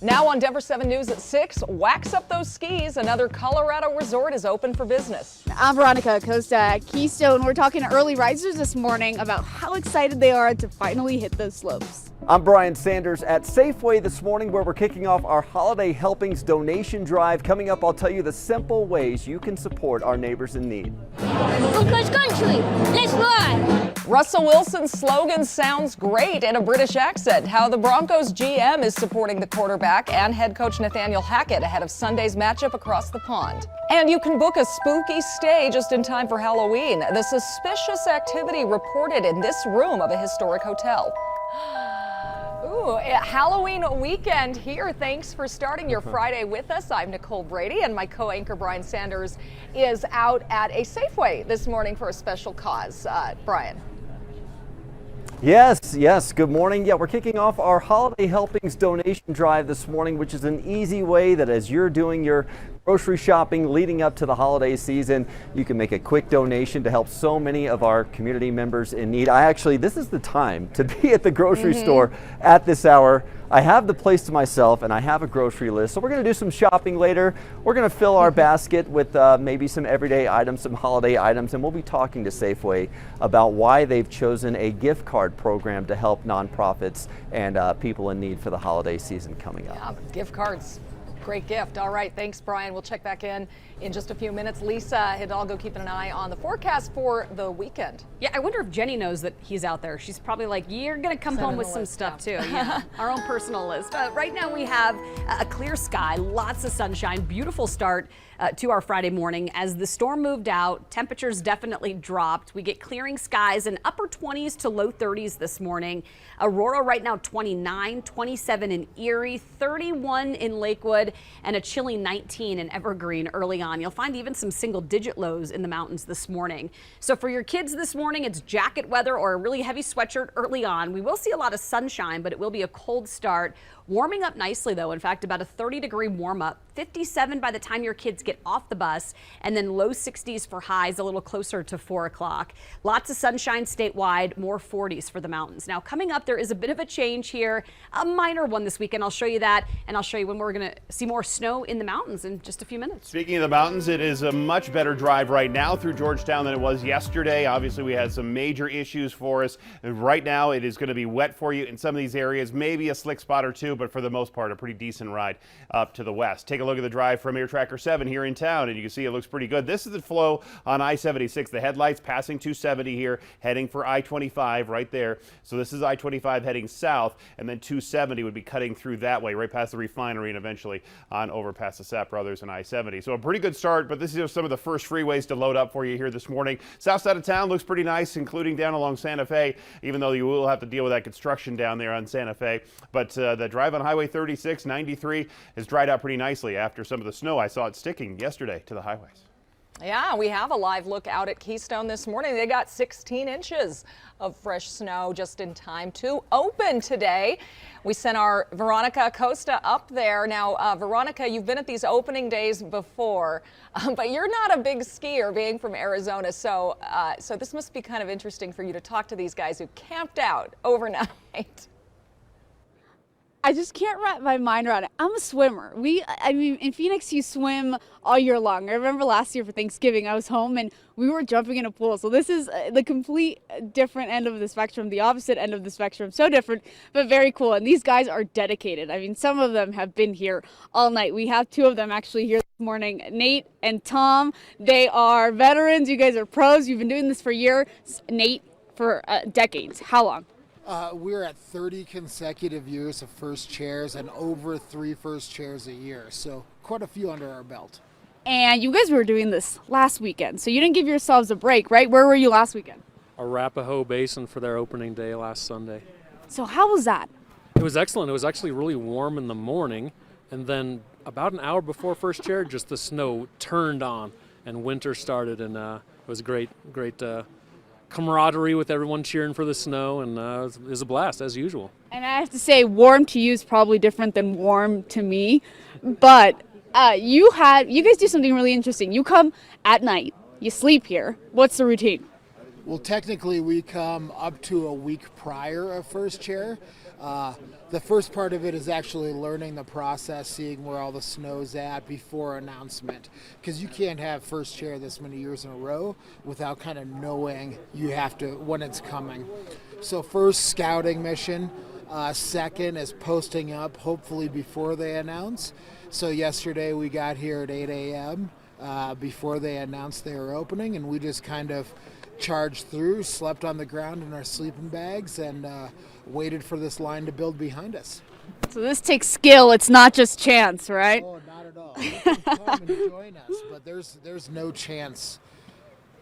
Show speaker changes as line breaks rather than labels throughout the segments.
Now on Denver7 News at 6, wax up those skis. Another Colorado resort is open for business.
I'm Veronica Acosta at Keystone. We're talking to early risers this morning about how excited they are to finally hit those slopes.
I'm Brian Sanders at Safeway this morning, where we're kicking off our Holiday Helpings donation drive. Coming up, I'll tell you the simple ways you can support our neighbors in need.
Cross country, let's ride!
Russell Wilson's slogan sounds great in a British accent. How the Broncos GM is supporting the quarterback and head coach Nathaniel Hackett ahead of Sunday's matchup across the pond. And you can book a spooky stay just in time for Halloween. The suspicious activity reported in this room of a historic hotel. Ooh, Halloween weekend here. Thanks for starting your Friday with us. I'm Nicole Brady, and my co-anchor Brian Sanders is out at a Safeway this morning for a special cause. Brian.
Yes. Good morning. Yeah, we're kicking off our Holiday Helpings donation drive this morning, which is an easy way that as you're doing your grocery shopping leading up to the holiday season, you can make a quick donation to help so many of our community members in need. This is the time to be at the grocery store at this hour. I have the place to myself and I have a grocery list. So we're going to do some shopping later. We're going to fill our basket with maybe some everyday items, some holiday items, and we'll be talking to Safeway about why they've chosen a gift card program to help nonprofits and people in need for the holiday season coming up.
Yeah, gift cards. Great gift. All right. Thanks, Brian. We'll check back in just a few minutes. Lisa Hidalgo keeping an eye on the forecast for the weekend.
Yeah, I wonder if Jenny knows that he's out there. She's probably like, you're going to come home with some stuff too. Yeah, our own personal list. Right now we have a clear sky, lots of sunshine, beautiful start to our Friday morning. As the storm moved out, temperatures definitely dropped. We get clearing skies in upper 20s to low 30s this morning. Aurora right now 29, 27 in Erie, 31 in Lakewood, and a chilly 19 in Evergreen early on. You'll find even some single-digit lows in the mountains this morning. So for your kids this morning, it's jacket weather or a really heavy sweatshirt early on. We will see a lot of sunshine, but it will be a cold start. Warming up nicely, though. In fact, about a 30-degree warm-up, 57 by the time your kids get off the bus, and then low 60s for highs a little closer to 4 o'clock. Lots of sunshine statewide, more 40s for the mountains. Now, coming up, there is a bit of a change here, a minor one this weekend. I'll show you that, and I'll show you when we're going to see more snow in the mountains in just a few minutes.
Speaking of the mountains, it is a much better drive right now through Georgetown than it was yesterday. Obviously, we had some major issues for us. And right now, it is going to be wet for you in some of these areas, maybe a slick spot or two, but for the most part, a pretty decent ride up to the west. Take a look at the drive from Air Tracker 7 here in town, and you can see it looks pretty good. This is the flow on I-76. The headlights passing 270 here, heading for I-25 right there. So this is I-25 heading south, and then 270 would be cutting through that way, right past the refinery and eventually on over past the Sapp Brothers and I-70. So a pretty good start, but this is some of the first freeways to load up for you here this morning. South side of town looks pretty nice, including down along Santa Fe, even though you will have to deal with that construction down there on Santa Fe. But the drive on Highway 36, 93 has dried out pretty nicely after some of the snow. I saw it sticking yesterday to the highways.
Yeah, we have a live look out at Keystone this morning. They got 16 inches of fresh snow just in time to open today. We sent our Veronica Acosta up there. Now, Veronica, you've been at these opening days before, but you're not a big skier being from Arizona. So this must be kind of interesting for you to talk to these guys who camped out overnight.
I just can't wrap my mind around it. I'm a swimmer. In Phoenix, you swim all year long. I remember last year for Thanksgiving, I was home and we were jumping in a pool. So this is the complete different end of the spectrum, the opposite end of the spectrum. So different, but very cool. And these guys are dedicated. I mean, some of them have been here all night. We have two of them actually here this morning, Nate and Tom. They are veterans. You guys are pros. You've been doing this for years. Nate, for decades. How long?
We're at 30 consecutive years of first chairs and over 3 first chairs a year, so quite a few under our belt.
And you guys were doing this last weekend, so you didn't give yourselves a break, right? Where were you last weekend?
Arapahoe Basin for their opening day last Sunday.
So how was that?
It was excellent. It was actually really warm in the morning, and then about an hour before first chair, just the snow turned on and winter started, and it was great camaraderie with everyone cheering for the snow, and it was a blast as usual. And
I have to say, warm to you is probably different than warm to me, but you guys do something really interesting. You come at night, you sleep here. What's the routine?
Well, technically we come up to a week prior of first chair. The first part of it is actually learning the process, seeing where all the snow's at before announcement. Because you can't have first chair this many years in a row without kind of knowing you have to, when it's coming. So first, scouting mission. Second is posting up, hopefully before they announce. So yesterday we got here at 8 a.m. Before they announced they were opening, and we just kind of charged through, slept on the ground in our sleeping bags, and waited for this line to build behind us.
So this takes skill. It's not just chance, right?
Oh, not at all. You can come and join us, but there's no chance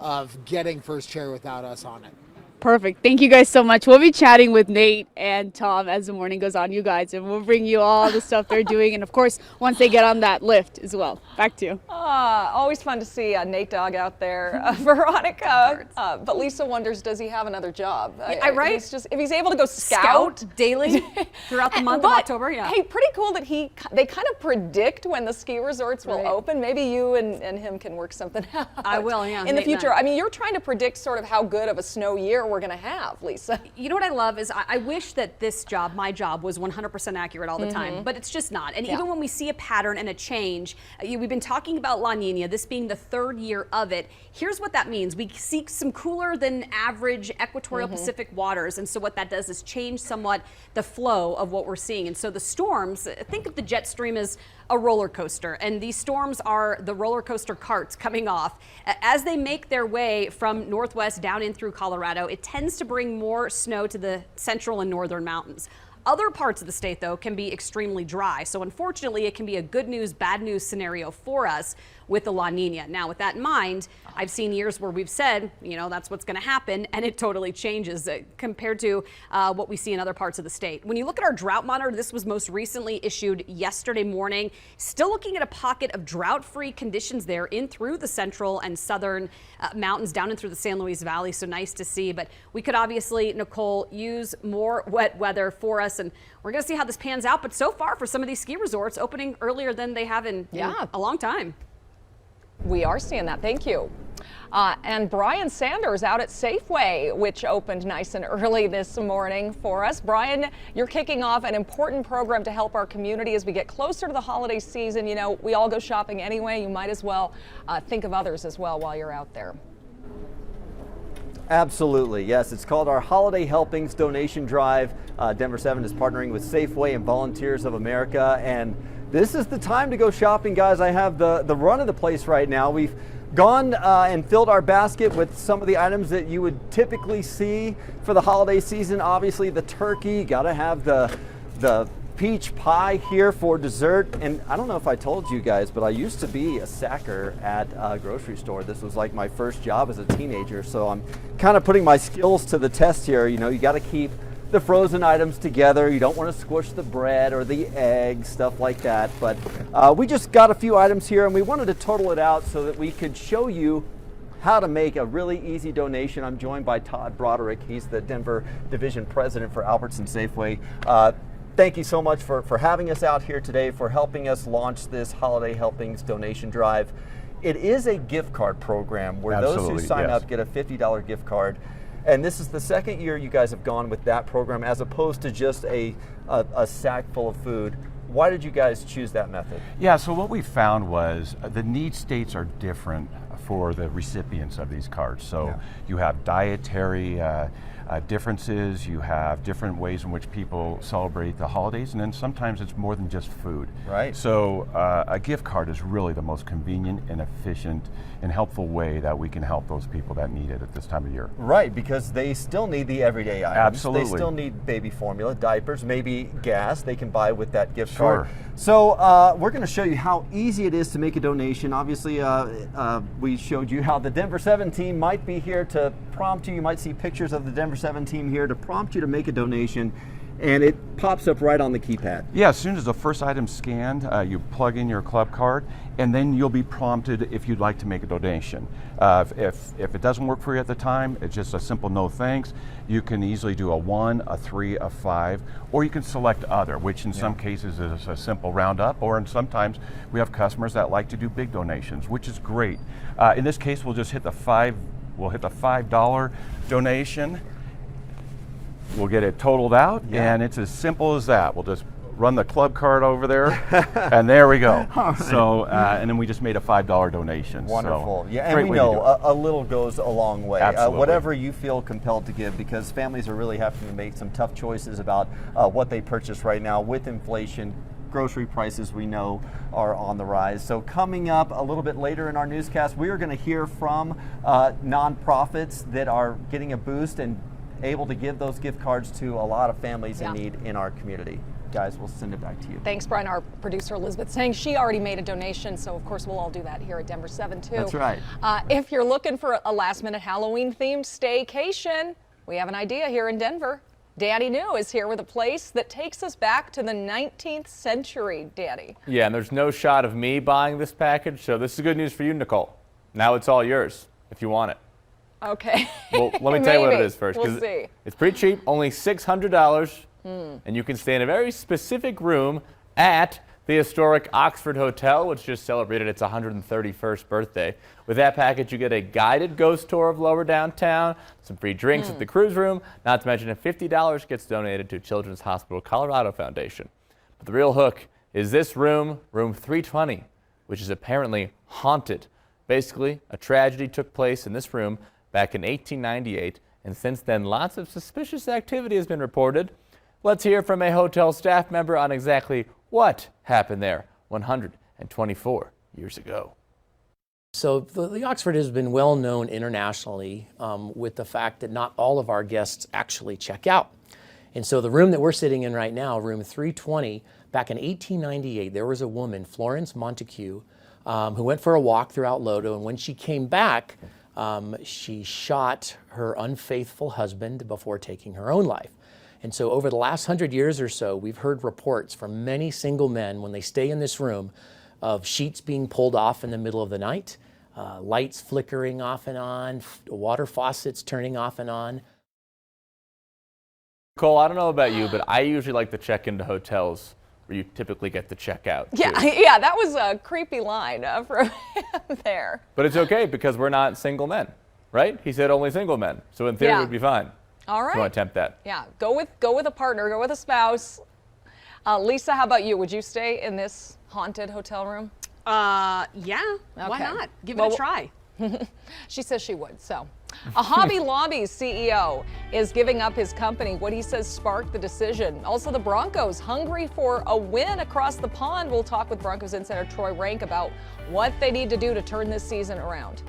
of getting first chair without us on it.
Perfect. Thank you guys so much. We'll be chatting with Nate and Tom as the morning goes on, you guys, and we'll bring you all the stuff they're doing. And of course, once they get on that lift as well. Back to you.
Always fun to see Nate Dogg out there. Veronica, but Lisa wonders, does he have another job?
Right?
If he's able to go scout
daily throughout the month of October. Yeah.
Hey, pretty cool that they kind of predict when the ski resorts will open. Maybe you and him can work something out.
I will, yeah.
In the future. I mean, you're trying to predict sort of how good of a snow year we're going to have, Lisa.
You know what I love is I wish that this job, my job, was 100% accurate all the time, but it's just not. And even when we see a pattern and a change, we've been talking about La Nina, this being the third year of it. Here's what that means. We seek some cooler than average equatorial Pacific waters. And so what that does is change somewhat the flow of what we're seeing. And so the storms, think of the jet stream as a roller coaster, and these storms are the roller coaster carts coming off. As they make their way from northwest down in through Colorado, it tends to bring more snow to the central and northern mountains. Other parts of the state, though, can be extremely dry. So unfortunately, it can be a good news, bad news scenario for us with the La Nina. Now, with that in mind, I've seen years where we've said, you know, that's what's going to happen, and it totally changes compared to what we see in other parts of the state. When you look at our drought monitor, this was most recently issued yesterday morning. Still looking at a pocket of drought-free conditions there in through the central and southern mountains, down and through the San Luis Valley, so nice to see. But we could obviously, Nicole, use more wet weather for us, and we're going to see how this pans out. But so far, for some of these ski resorts, opening earlier than they have in a long time.
We are seeing that. Thank you. And Brian Sanders out at Safeway, which opened nice and early this morning for us. Brian, you're kicking off an important program to help our community as we get closer to the holiday season. You know, we all go shopping anyway. You might as well think of others as well while you're out there.
Absolutely, yes. It's called our Holiday Helpings Donation Drive. Denver7 is partnering with Safeway and Volunteers of America, and this is the time to go shopping, guys. I have the run of the place right now. We've gone and filled our basket with some of the items that you would typically see for the holiday season. Obviously, the turkey, got to have the peach pie here for dessert. And I don't know if I told you guys, but I used to be a sacker at a grocery store. This was like my first job as a teenager, so I'm kind of putting my skills to the test here. You know, you got to keep the frozen items together. You don't want to squish the bread or the eggs, stuff like that. But we just got a few items here, and we wanted to total it out so that we could show you how to make a really easy donation. I'm joined by Todd Broderick. He's the Denver Division President for Albertson Safeway. Thank you so much for having us out here today, for helping us launch this Holiday Helpings Donation Drive. It is a gift card program where those who sign up get a $50 gift card. And this is the second year you guys have gone with that program as opposed to just a sack full of food. Why did you guys choose that method?
Yeah, so what we found was the need states are different for the recipients of these cards. So you have dietary differences, you have different ways in which people celebrate the holidays, and then sometimes it's more than just food.
Right.
So a gift card is really the most convenient and efficient and helpful way that we can help those people that need it at this time of year.
Right, because they still need the everyday items.
Absolutely.
They still need baby formula, diapers, maybe gas they can buy with that gift card. So we're going to show you how easy it is to make a donation. Obviously, we showed you how the Denver7 team might be here to prompt you. You might see pictures of the Denver7 team here to prompt you to make a donation. And it pops up right on the keypad.
Yeah, as soon as the first item's scanned, you plug in your club card, and then you'll be prompted if you'd like to make a donation. If it doesn't work for you at the time, it's just a simple no thanks. You can easily do a 1, a 3, a 5, or you can select other, which in some cases is a simple roundup, or in sometimes we have customers that like to do big donations, which is great. In this case, we'll just hit the $5 we'll hit the $5 donation. We'll get it totaled out, and it's as simple as that. We'll just run the club card over there, and there we go. So, and then we just made a $5 donation.
Wonderful.
So,
Yeah, and we know a little goes a long way.
Absolutely.
Whatever you feel compelled to give, because families are really having to make some tough choices about what they purchase right now with inflation. Grocery prices, we know, are on the rise. So coming up a little bit later in our newscast, we are going to hear from nonprofits that are getting a boost and able to give those gift cards to a lot of families in need in our community. Guys, we'll send it back to you.
Thanks, Brian. Our producer Elizabeth saying she already made a donation, so of course we'll all do that here at Denver 7 too.
That's right.
If you're looking for a last-minute Halloween-themed staycation, we have an idea here in Denver. Danny New is here with a place that takes us back to the 19th century, Danny.
Yeah, and there's no shot of me buying this package, so this is good news for you, Nicole. Now it's all yours, if you want it.
Okay.
Well, let me tell you what it is first.
We'll see.
It's pretty cheap, only $600, and you can stay in a very specific room at the historic Oxford Hotel, which just celebrated its 131st birthday. With that package, you get a guided ghost tour of lower downtown, some free drinks at the cruise room, not to mention if $50 gets donated to Children's Hospital Colorado Foundation. But the real hook is this room, room 320, which is apparently haunted. Basically, a tragedy took place in this room back in 1898, and since then, lots of suspicious activity has been reported. Let's hear from a hotel staff member on exactly what happened there 124 years ago.
So the Oxford has been well known internationally with the fact that not all of our guests actually check out. And so the room that we're sitting in right now, room 320, back in 1898, there was a woman, Florence Montague, who went for a walk throughout Lodo, and when she came back, she shot her unfaithful husband before taking her own life. And so over the last 100 years or so, we've heard reports from many single men when they stay in this room of sheets being pulled off in the middle of the night, lights flickering off and on, water faucets turning off and on.
Cole, I don't know about you, but I usually like to check into hotels where you typically get to check out.
Yeah, yeah, that was a creepy line from him there.
But it's okay because we're not single men, right? He said only single men. So in theory, we'd be fine.
All right.
If you want to attempt that.
Yeah, go with a partner, go with a spouse. Lisa, how about you? Would you stay in this haunted hotel room?
Yeah.
Okay.
Why not? Give it a try.
She says she would. So, a Hobby Lobby's CEO is giving up his company. What he says sparked the decision. Also, the Broncos hungry for a win across the pond. We'll talk with Broncos insider Troy Rank about what they need to do to turn this season around.